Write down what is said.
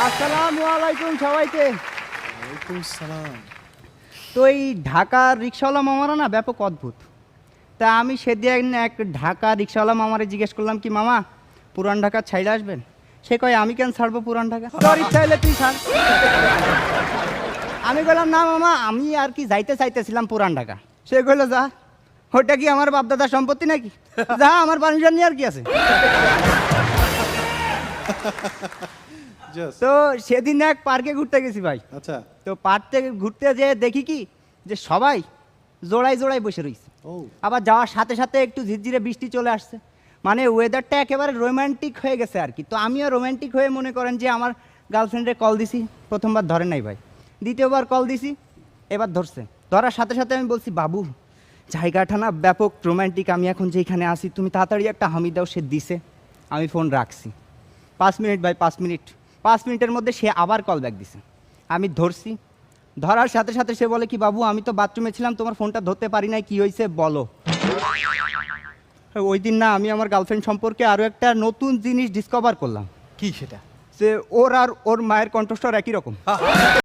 আসসালামু আলাইকুম সবাইকে। ওয়ালাইকুম সালাম। তো এই ঢাকার রিক্সাওয়ালা মামারা না ব্যাপক অদ্ভুত। তা আমি সেদিন এক ঢাকা রিক্সাওয়ালা মামারে জিজ্ঞেস করলাম কি মামা পুরান ঢাকা ছাইড়ে আসবেন? সে কয় আমি কেন ছাড়বো পুরান ঢাকা, তোর ইচ্ছা হলে তুই ছাড়। আমি বললাম না মামা আমি আর কি যাইতে চাইতেছিলাম পুরান ঢাকা। সে কইলো যা, ওটা কি আমার বাপদাদার সম্পত্তি নাকি, যা আমার পারমিশন নিয়ে আর কি আছে। Just, তো সেদিন এক পার্কে ঘুরতে গেছি ভাই। আচ্ছা। তো পার্কে ঘুরতে যেয়ে দেখি কি যে সবাই জোড়ায় জোড়ায় বসে রয়েছে। ও আবার যাওয়ার সাথে সাথে একটু ঝিরঝিরে বৃষ্টি চলে আসছে, মানে ওয়েদারটা একেবারে রোম্যান্টিক হয়ে গেছে আর কি। তো আমিও রোম্যান্টিক হয়ে মনে করেন যে আমার গার্লফ্রেন্ডে কল দিছি, প্রথমবার ধরে নাই ভাই, দ্বিতীয়বার কল দিছি, এবার ধরছে। ধরার সাথে সাথে আমি বলছি বাবু জায়গাটা না ব্যাপক রোম্যান্টিক, আমি এখন যেখানে আসি তুমি তাড়াতাড়ি একটা হামি দাও। সে দিছে, আমি ফোন রাখছি। 5 মিনিট ভাই, 5 মিনিট, 5 মিনিটের মধ্যে সে আবার কল ব্যাক দিছে। আমি ধরছি, ধরার সাথে সাথে সে বলে কি বাবু আমি তো বাথরুমে ছিলাম, তোমার ফোনটা ধরতে পারি নাই, কি হয়েছে বলো। ওই দিন না আমি আমার গার্লফ্রেন্ড সম্পর্কে আরও একটা নতুন জিনিস ডিসকভার করলাম। কি সেটা? যে ওর আর ওর মায়ের কণ্ঠস্বর একই রকম।